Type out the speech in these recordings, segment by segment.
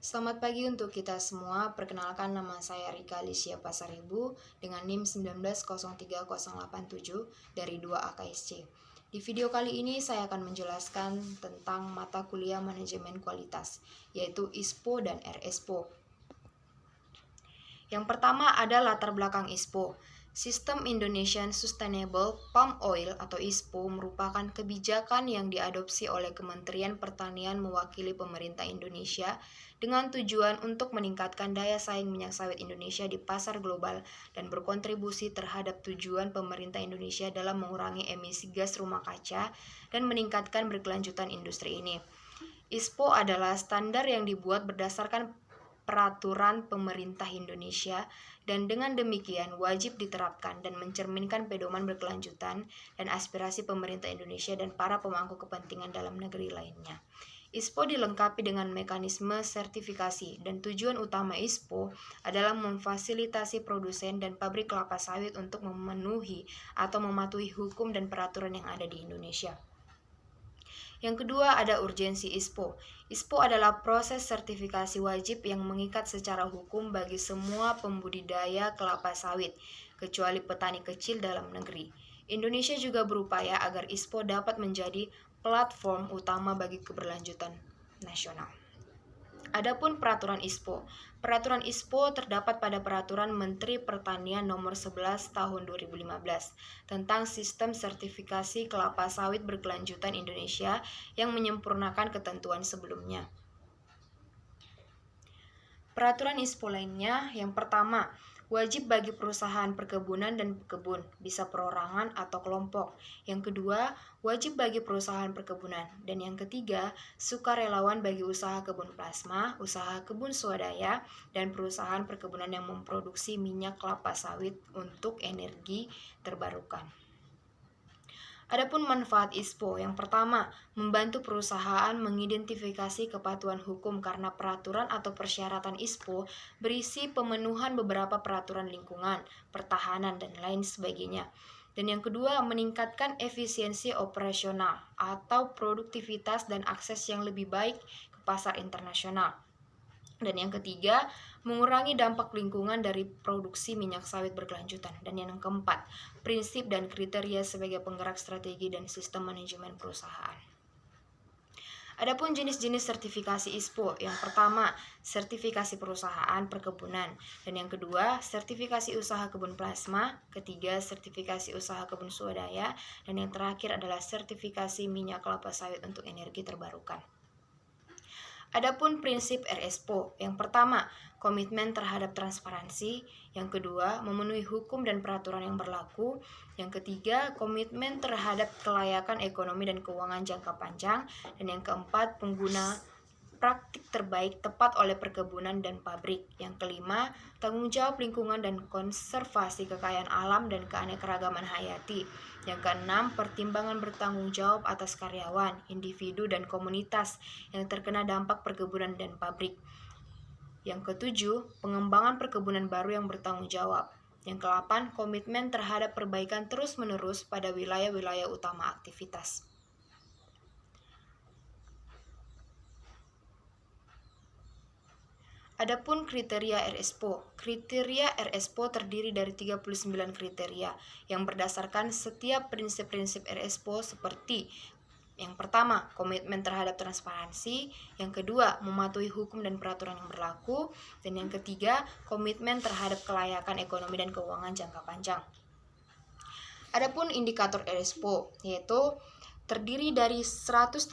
Selamat pagi untuk kita semua. Perkenalkan, nama saya Rika Alicia Pasaribu dengan NIM 1903087 dari 2 AKSC. Di video kali ini saya akan menjelaskan tentang mata kuliah manajemen kualitas, yaitu ISPO dan RSPO. Yang pertama ada latar belakang ISPO. Sistem Indonesian Sustainable Palm Oil atau ISPO merupakan kebijakan yang diadopsi oleh Kementerian Pertanian mewakili pemerintah Indonesia dengan tujuan untuk meningkatkan daya saing minyak sawit Indonesia di pasar global dan berkontribusi terhadap tujuan pemerintah Indonesia dalam mengurangi emisi gas rumah kaca dan meningkatkan berkelanjutan industri ini. ISPO adalah standar yang dibuat berdasarkan peraturan pemerintah Indonesia dan dengan demikian wajib diterapkan dan mencerminkan pedoman berkelanjutan dan aspirasi pemerintah Indonesia dan para pemangku kepentingan dalam negeri lainnya. ISPO dilengkapi dengan mekanisme sertifikasi dan tujuan utama ISPO adalah memfasilitasi produsen dan pabrik kelapa sawit untuk memenuhi atau mematuhi hukum dan peraturan yang ada di Indonesia. Yang kedua ada urgensi ISPO. ISPO adalah proses sertifikasi wajib yang mengikat secara hukum bagi semua pembudidaya kelapa sawit, kecuali petani kecil dalam negeri. Indonesia juga berupaya agar ISPO dapat menjadi platform utama bagi keberlanjutan nasional. Adapun peraturan ISPO. Peraturan ISPO terdapat pada Peraturan Menteri Pertanian Nomor 11 Tahun 2015 tentang Sistem Sertifikasi Kelapa Sawit Berkelanjutan Indonesia yang menyempurnakan ketentuan sebelumnya. Peraturan ISPO lainnya, yang pertama, wajib bagi perusahaan perkebunan dan pekebun, bisa perorangan atau kelompok. Yang kedua, wajib bagi perusahaan perkebunan. Dan yang ketiga, sukarelawan bagi usaha kebun plasma, usaha kebun swadaya, dan perusahaan perkebunan yang memproduksi minyak kelapa sawit untuk energi terbarukan. Adapun manfaat ISPO, yang pertama, membantu perusahaan mengidentifikasi kepatuhan hukum karena peraturan atau persyaratan ISPO berisi pemenuhan beberapa peraturan lingkungan, pertahanan, dan lain sebagainya. Dan yang kedua, meningkatkan efisiensi operasional atau produktivitas dan akses yang lebih baik ke pasar internasional. Dan yang ketiga, mengurangi dampak lingkungan dari produksi minyak sawit berkelanjutan. Dan yang keempat, prinsip dan kriteria sebagai penggerak strategi dan sistem manajemen perusahaan. Adapun jenis-jenis sertifikasi ISPO, yang pertama, sertifikasi perusahaan perkebunan, dan yang kedua, sertifikasi usaha kebun plasma, ketiga, sertifikasi usaha kebun swadaya, dan yang terakhir adalah sertifikasi minyak kelapa sawit untuk energi terbarukan. Adapun prinsip RSPO, yang pertama, komitmen terhadap transparansi, yang kedua, memenuhi hukum dan peraturan yang berlaku, yang ketiga, komitmen terhadap kelayakan ekonomi dan keuangan jangka panjang, dan yang keempat, pengguna praktik terbaik tepat oleh perkebunan dan pabrik. Yang kelima, tanggung jawab lingkungan dan konservasi kekayaan alam dan keanekaragaman hayati. Yang keenam, pertimbangan bertanggung jawab atas karyawan, individu, dan komunitas yang terkena dampak perkebunan dan pabrik. Yang ketujuh, pengembangan perkebunan baru yang bertanggung jawab. Yang kedelapan, komitmen terhadap perbaikan terus-menerus pada wilayah-wilayah utama aktivitas. Adapun kriteria RSPO. Kriteria RSPO terdiri dari 39 kriteria yang berdasarkan setiap prinsip-prinsip RSPO seperti yang pertama, komitmen terhadap transparansi, yang kedua, mematuhi hukum dan peraturan yang berlaku, dan yang ketiga, komitmen terhadap kelayakan ekonomi dan keuangan jangka panjang. Adapun indikator RSPO yaitu terdiri dari 139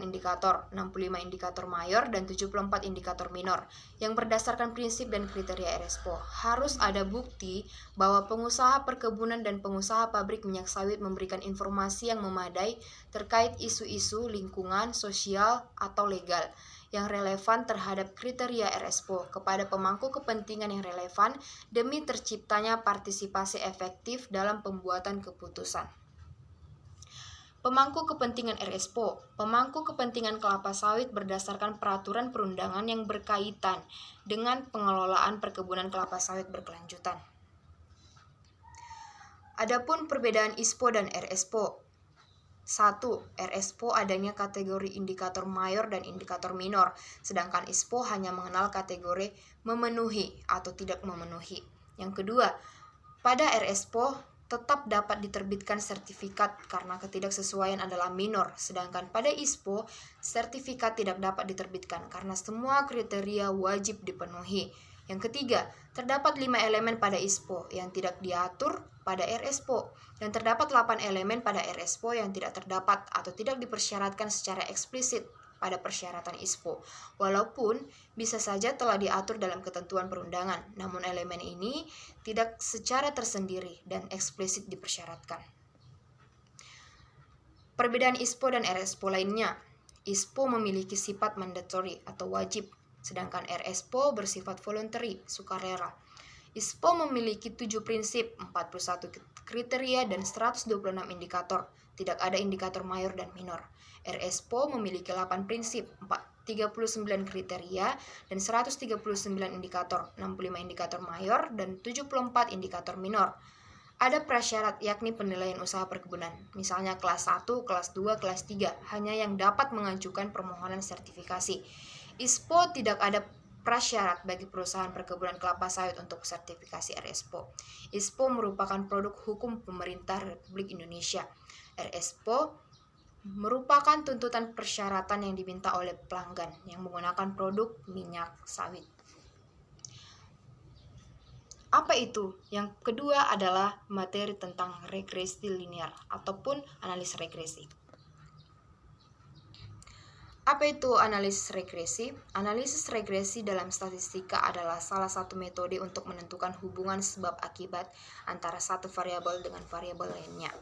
indikator, 65 indikator mayor, dan 74 indikator minor, yang berdasarkan prinsip dan kriteria RSPO. Harus ada bukti bahwa pengusaha perkebunan dan pengusaha pabrik minyak sawit memberikan informasi yang memadai terkait isu-isu lingkungan, sosial, atau legal yang relevan terhadap kriteria RSPO kepada pemangku kepentingan yang relevan demi terciptanya partisipasi efektif dalam pembuatan keputusan. Pemangku kepentingan RSPO, pemangku kepentingan kelapa sawit berdasarkan peraturan perundangan yang berkaitan dengan pengelolaan perkebunan kelapa sawit berkelanjutan. Adapun perbedaan ISPO dan RSPO. 1. RSPO adanya kategori indikator mayor dan indikator minor, sedangkan ISPO hanya mengenal kategori memenuhi atau tidak memenuhi. Yang kedua, pada RSPO tetap dapat diterbitkan sertifikat karena ketidaksesuaian adalah minor, sedangkan pada ISPO sertifikat tidak dapat diterbitkan karena semua kriteria wajib dipenuhi. Yang ketiga, terdapat 5 elemen pada ISPO yang tidak diatur pada RSPO, dan terdapat 8 elemen pada RSPO yang tidak terdapat atau tidak dipersyaratkan secara eksplisit pada persyaratan ISPO, walaupun bisa saja telah diatur dalam ketentuan perundangan, namun elemen ini tidak secara tersendiri dan eksplisit dipersyaratkan. Perbedaan ISPO dan RSPO lainnya. ISPO memiliki sifat mandatory atau wajib, sedangkan RSPO bersifat voluntary, sukarela. ISPO memiliki 7 prinsip, 41 kriteria, dan 126 indikator. Tidak ada indikator mayor dan minor. RSPO memiliki 8 prinsip, 39 kriteria, dan 139 indikator, 65 indikator mayor, dan 74 indikator minor. Ada prasyarat yakni penilaian usaha perkebunan, misalnya kelas 1, kelas 2, kelas 3, hanya yang dapat mengajukan permohonan sertifikasi. ISPO tidak ada prasyarat bagi perusahaan perkebunan kelapa sawit untuk sertifikasi RSPO. ISPO merupakan produk hukum pemerintah Republik Indonesia. RSPO merupakan tuntutan persyaratan yang diminta oleh pelanggan yang menggunakan produk minyak sawit. Apa itu? Yang kedua adalah materi tentang regresi linear ataupun analisis regresi. Apa itu analisis regresi? Analisis regresi dalam statistika adalah salah satu metode untuk menentukan hubungan sebab akibat antara satu variabel dengan variabel lainnya.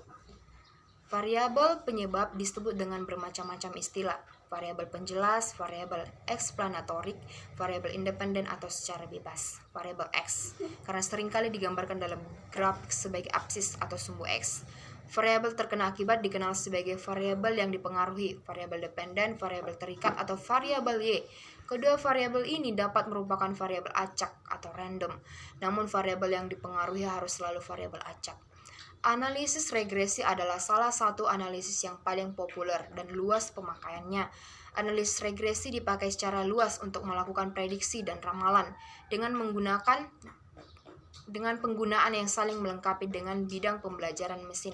Variabel penyebab disebut dengan bermacam-macam istilah: variabel penjelas, variabel eksplanatorik, variabel independen atau secara bebas, variabel X, karena seringkali digambarkan dalam grafik sebagai absis atau sumbu X. Variabel terkena akibat dikenal sebagai variabel yang dipengaruhi, variabel dependen, variabel terikat, atau variabel Y. Kedua variabel ini dapat merupakan variabel acak atau random, namun variabel yang dipengaruhi harus selalu variabel acak. Analisis regresi adalah salah satu analisis yang paling populer dan luas pemakaiannya. Analisis regresi dipakai secara luas untuk melakukan prediksi dan ramalan dengan penggunaan yang saling melengkapi dengan bidang pembelajaran mesin.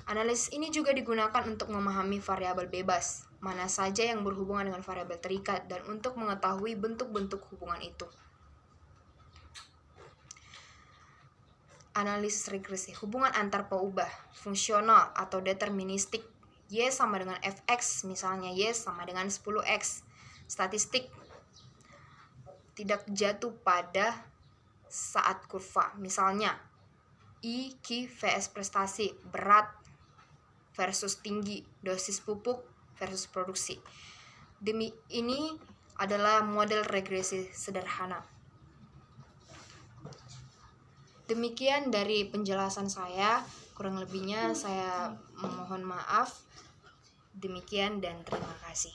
Analisis ini juga digunakan untuk memahami variabel bebas, mana saja yang berhubungan dengan variabel terikat, dan untuk mengetahui bentuk-bentuk hubungan itu. Analisis regresi, hubungan antar peubah, fungsional atau deterministik. Y sama dengan Fx, misalnya Y sama dengan 10x. Statistik, tidak jatuh pada saat kurva, misalnya I, Q, VS prestasi, berat versus tinggi, dosis pupuk versus produksi. Ini adalah model regresi sederhana. Demikian dari penjelasan saya, kurang lebihnya saya memohon maaf. Demikian dan terima kasih.